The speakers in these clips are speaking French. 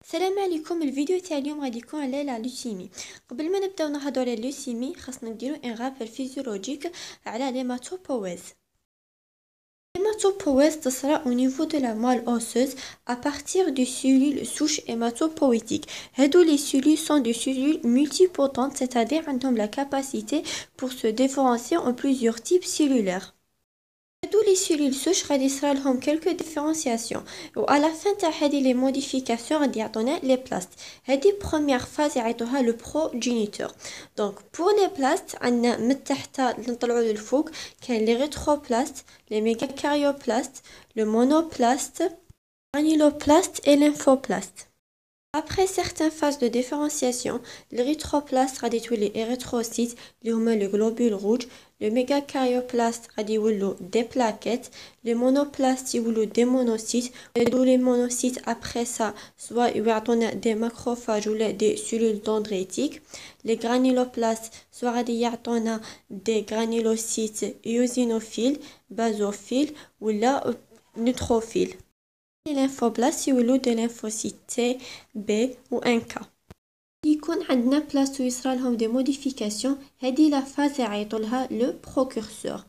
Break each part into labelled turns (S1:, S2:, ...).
S1: السلام عليكم. الفيديو تاع اليوم غادي يكون على لا لوسيمي. قبل ما نبداو نهضروا على اللوسيمي خاصنا نديرو ان رابل فيزيولوجيك على ليماتوبويز. L'hématopoïèse sera au niveau de la moelle osseuse à partir des cellules souches hématopoïétiques. Les cellules sont des cellules multipotentes, c'est-à-dire qu'elles ont la capacité pour se différencier en plusieurs types cellulaires. Les cellules souches غادي يصرا لهم quelques différenciations وعلى la fin تاع هذه les modifications غادي يعطونا les plastes. هذه première phase يعيطوها le progéniteur. Donc pour les plastes عندنا من تحت نطلعوا للفوق كاين les rétroplastes, les mégacaryoplastes, le monoplaste, granuloplastes et lymphoplastes. Après certaines phases de différenciation, les rétroplastes غادي تولي érythrocytes اللي هما les globules rouges, le mégacaryoplaste غادي يولو des plaquettes, les monoplastes يولو des monocytes, les monocytes après ça soit يعطونا des macrophages ولا des cellules dendritiques, les granuloplastes soit غادي يعطونا des granulocytes eosinophiles, basophiles ولا neutrophiles. Les lymphoblastes يولو des lymphocytes T, B ou NK. يكون عندنا بلاصتو يصرا لهم des modifications. هذه لا فاز يعيطوا لها le précurseur.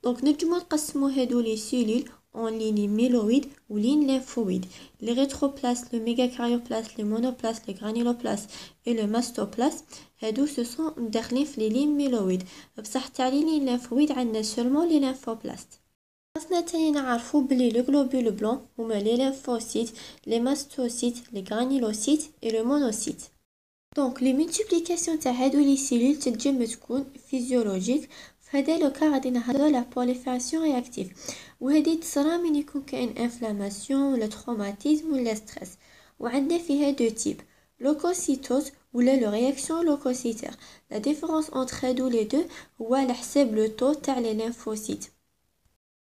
S1: دونك نجمو نقسمو هادو لي سيلول en ligne méloïde ou ligne lymphoïde. Les rétroplastes, le mégacaryoplastes, les monoplastes, les granuloplastes et le mastoplastes, هادو ce sont داخلين في les lignes méloïdes. بصح تاع les lignes lymphoïdes عندنا seulement les lymphoblastes. خاصنا تاني نعرفو بلي لو globule blanc هما لي lymphocytes, les mastocytes, les granulocytes et le monocyte. دونك لي مولتيبليكاسيون تاع هادو لي سيلول تنجم تكون فيزيولوجيك. فهذا لو كا غادي نهضروا على بوليفيراسيون رياكتيف وهذه تصرى من يكون كاين انفلاماسيون ولا تروماتيزم ولا ستريس. وعندنا فيها دو تيب لوكوسيتوز ولا لو رياكسيون لوكوسيتير. لا ديفيرونس انتر هادو لي دو هو على حساب لو طو تاع لي ليمفوسيت.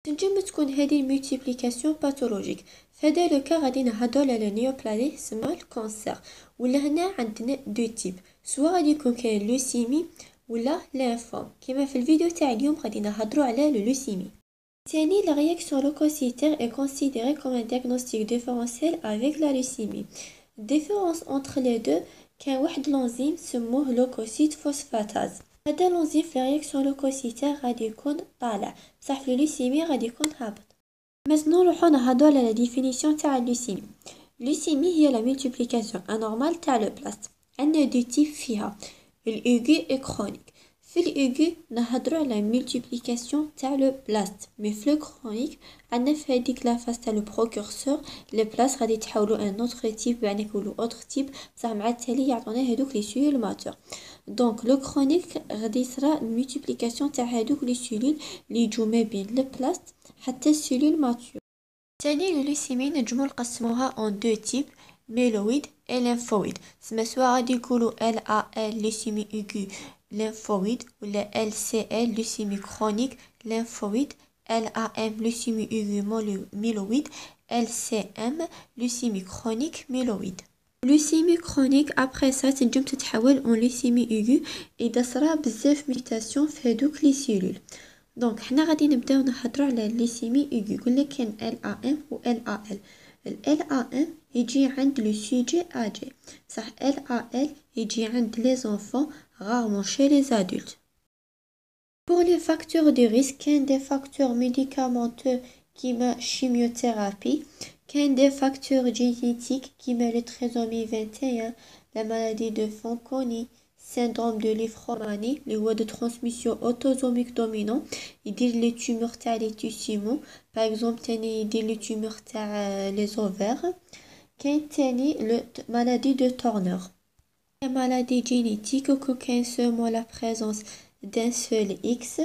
S1: تنجم تكون هذه الملتيبليكاسيون باثولوجيك. فهذا لو كا غادي نهضروا على نيوبلازيسم الكانسير ولا هنا عندنا دو تيب سواء غادي يكون كاين لوسيمي ولا لينفوم. كما في الفيديو تاع اليوم غادي نهضروا على لوسيمي. ثاني la réaction leucocytaire est considérée comme un diagnostic différentiel avec la leucémie. Différence entre les deux كاين واحد l'enzyme سموه leucocyte phosphatase. هذا الانزيم في رياكسيون لوكوسيتير غادي يكون طالع بصح في اللوسيمي غادي يكون هابط. maintenant نروحو نهضروا على لا ديفينيسيون تاع اللوسيمي. اللوسيمي هي لا مولتيبليكاسيون انورمال تاع لو بلاست. عندنا دو تيب فيها الايغو اي كرونيك. في الايغو نهضروا على مولتيبليكاسيون تاع لو بلاست مي في لو كرونيك عندنا في هذيك لا فاز تاع لو بروكورسور لي بلاست غادي يتحولوا ان اوتر تيب يعني يقولوا اوتر تيب بصح مع التالي يعطونا هذوك لي سيلول ماتور. دونك لو كرونيك غادي يصرا المولتيبليكاسيون تاع هذوك لي سيلول لي يجوا ما بين لو بلاست حتى السيلول ماتور. ثاني اللوسيمي نجمو نقسموها ان دو تيب ميلويد اي ليمفويد. سوا غادي يقولوا ال ا ال لوسيمي ايغو lymphoïde ولا LCL leucémie chronique lymphoïde, LAM leucémie aiguë myeloïde, LCM leucémie chronique myeloïde. Leucémie chronique après ça تنجم تتحول en leucémie aiguë إذا صرا بزاف ميوتاسيون في هادوك لي سيلول. دونك حنا غادي نبداو نهضروا على الليسيمي ايغو. قلنا كاين LAM و LAL. LAM يجي عند لو سوجي اجي صح. LAL يجي عند les enfants rarement chez les adultes. Pour les facteurs de risque, كاين des facteurs médicamenteux كيما chimiothérapie, كاين des facteurs génétiques كيما le trisomie 21, la maladie de Fanconi, syndrome de l'Ifromanie, les voies de transmission autosomique dominant, يدير les tumeurs تاع les tissus mous, par exemple تاني يدير les tumeurs تاع les ovaires. كاين تاني le maladie de Turner. La maladie génétique كاين seulement la présence d'un seul X.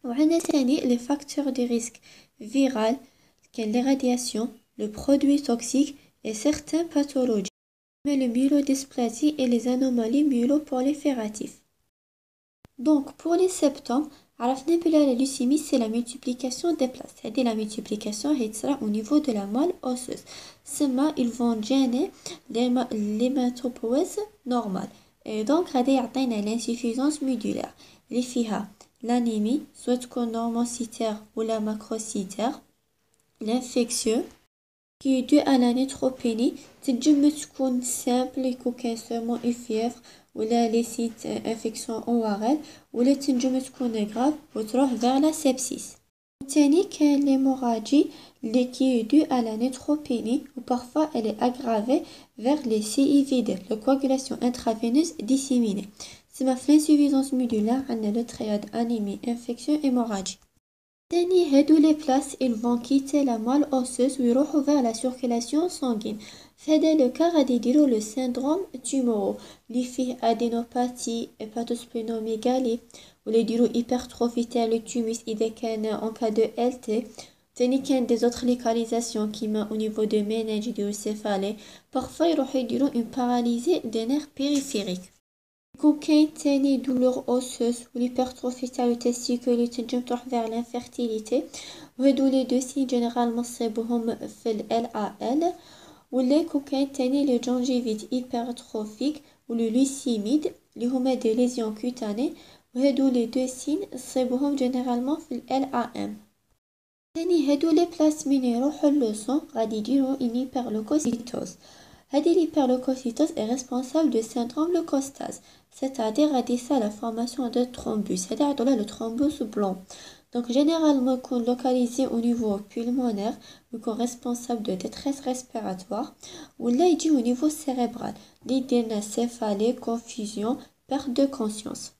S1: وعندنا تاني les facteurs de risque viral كاين les radiations, le produit toxique et certaines pathologies mais le myélodysplasie et les anomalies myéloprolifératives. Donc pour les symptômes عرفنا بلا la leucémie c'est la multiplication des plastes. هذه la multiplication هيتصرا au niveau de la moelle osseuse. سما ils vont gêner l'hématopoïèse normale et donc غادي يعطينا l'insuffisance médulaire اللي فيها l'anémie soit تكون normocytaire ولا macrocytaire, l'infectieux qui est due à la neutropénie تنجم تكون simple يكون كاين seulement une fièvre ولا les sites infection ORL ولا تنجم تكون grave وتروح vers la sepsis. تاني كاين l'hémorragie qui est due à la neutropénie ou parfois elle est aggravée vers les CIVD, la coagulation intraveineuse disséminée. C'est ma l'insuffisance médulaire عندنا le triade anémie infection hémorragie. تاني هادو les places ils vont quitter la moelle osseuse ويروحوا vers la circulation sanguine. في هذا لو كا غادي يديروا لو syndrome tumoraux اللي فيه adénopathie hépatosplenomégalie ولا يديروا hypertrophie تاع le thymus إذا كان en cas de LT. تاني كاين des autres localisations كيما au niveau de méninge يديروا céphalée. parfois يروحوا يديروا une paralysie des nerfs périphériques. يكون كاين تاني douleur osseuse والhypertrophie تاع le testicule اللي تنجم تروح vers l'infertilité وهادو لي دو سين جينيرالمون نصيبوهم في ال LAL ولا يكون كاين تاني لي جونجيفيت hypertrophique ولو لوسيميد اللي هما دي ليزيون كوتاني وهادو لي دو سين نصيبوهم جينيرالمون في ال LAM. تاني هادو لي بلاس من يروحوا للصون غادي يديروا une hyperleucocytose. هذه l'hyperleucocytose est responsable du syndrome leucostase, c'est-à-dire la formation de thrombus, c'est-à-dire le thrombus blanc. Donc généralement qu'on localisé au niveau pulmonaire ou qu'on responsable de détresse respiratoire ou là il dit au niveau cérébral, l'idée céphalée, confusion, perte de conscience.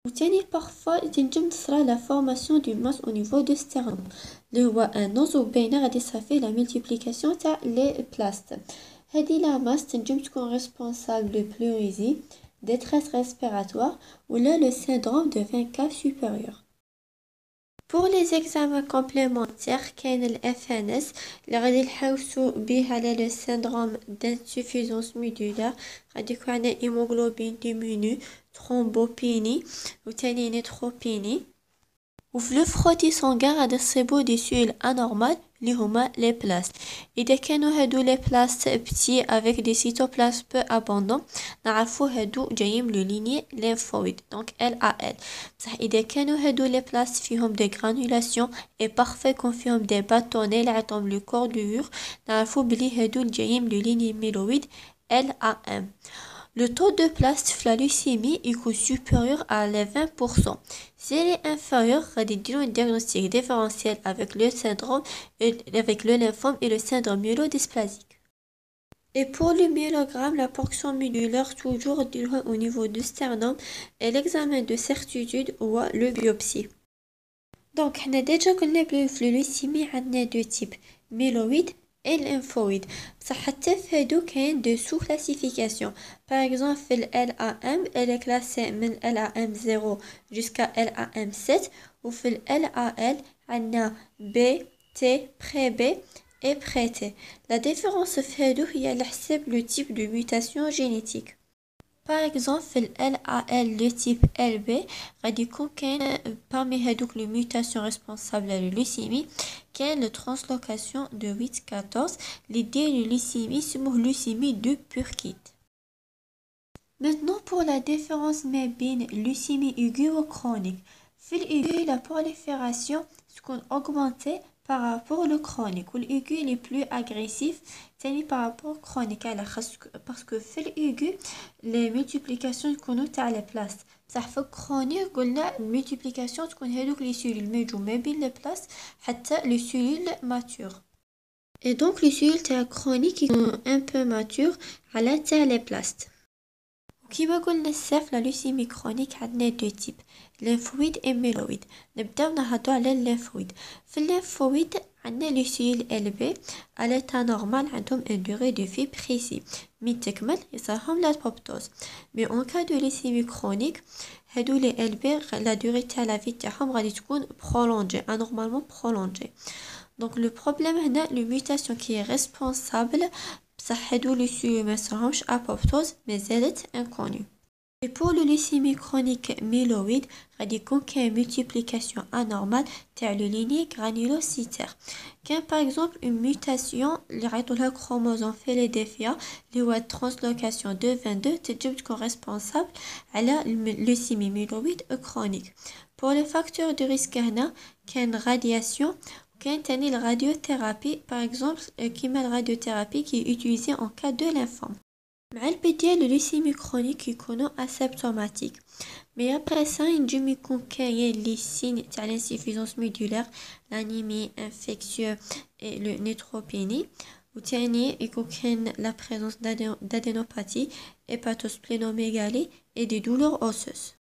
S1: وتاني parfois تنجم تصرى la formation d'une masse au niveau du sternum اللي هو un os وبين غادي صافي la multiplication تاع les plastes. هذه la masse تنجم تكون responsable de pleurésie, détresse respiratoire ou là le syndrome de vainqueur supérieur. Pour les examens complémentaires كاين ال FNS اللي غادي نحوسو بيه على le syndrome d'insuffisance médulaire غادي يكون عندنا hémoglobine diminue, thrombopénie وتاني neutropénie. وفي لو فروتي سانغان غادي نصيبو دي سيول انورمال اللي هما لي بلاس. اذا كانوا هادو لي بلاس بتي افيك دي سيتوبلازم بو ابوندون نعرفو هادو جايين من لو ليني ليمفويد دونك LAL. بصح اذا كانوا هادو لي بلاس فيهم دي غرانولاسيون اي بارفي كون فيهم دي باتوني اللي عطهم لو كوردور نعرفو بلي هادو جايين من لو ليني ميلويد LAM. Le taux de place de la leucémie est supérieur à 20%. Si elle est inférieure, on va un diagnostic différentiel avec le syndrome, avec le lymphome et le syndrome myélodysplasique. Et pour le myélogramme, la portion médulaire toujours au niveau du sternum et l'examen de certitude ou le biopsie. Donc, on a déjà connu la leucémie à deux types, myéloïde et lymphoïde. Ça حتى في هادو كاين de sous-classification. Par exemple, في ال LAM, elle est classée من LAM 0 jusqu'à LAM 7 ou في ال LAL عندنا B, T, pré-B et pré-T. La différence في هادو هي على حساب le type de mutation génétique. Par exemple, في ال LAL le type LB غادي يكون كاين parmi هادوك les mutations responsables à la leucémie كاين la translocation de 8-14 l'idée de leucémie سموه leucémie de Burkitt. Maintenant pour la différence بين leucémie aiguë ou chronique. في l'aiguë la prolifération تكون augmentée par rapport au chronique ou l'aigu est plus agressif par rapport au chronique parce que في l'aigu les multiplications تكونوا تاع la place بصح في chronique قلنا multiplication تكون هذوك les cellules ميجو ما بين les places حتى les cellules matures et donc les cellules تاع chronique sont un peu matures على تاع les places. كيما قلنا السيف لا لوسيمي كرونيك عندنا دو تيب ليمفويد اي ميلويد. نبداو نهضروا على الليمفويد. في الليمفويد عندنا لي سيل ال بي على تا نورمال عندهم ان دوغي دو في بريسي من تكمل يصيرهم لابوبتوز مي اون كا دو ليسيمي كرونيك هادو لي ال بي لا دوغي تاع لا في تاعهم غادي تكون برولونجي انورمالمون برولونجي. دونك لو بروبليم هنا لو ميوتاسيون كي ريسبونسابل بصح هادو لي سيل ميصيرهمش ابوبتوز مازالت انكوني. Et pour le leucémie chronique myéloïde, غادي يكون كاين multiplication anormale تاع le lignée granulocytaire. كاين par exemple une mutation اللي عيطولها chromosome Philadelphia اللي هو translocation de 22 تنجم تكون responsable على leucémie myéloïde chronique. Pour les facteurs de risque هنا كاين radiation كاين تاني الراديوثيرابي par exemple كيما الراديوثيرابي qui est utilisée en cas de lymphome. مع البداية اللوسيمي كرونيك يكونوا اسيمبتوماتيك مي ابري سا ينجم يكون كاين لي سين تاع الانسيفيزونس ميدولار لانيمي انفيكسيو اي لو نيتروبيني وتاني يكون كاين لا بريزونس d'adénopathie hépatosplenomégalie et des douleurs osseuses.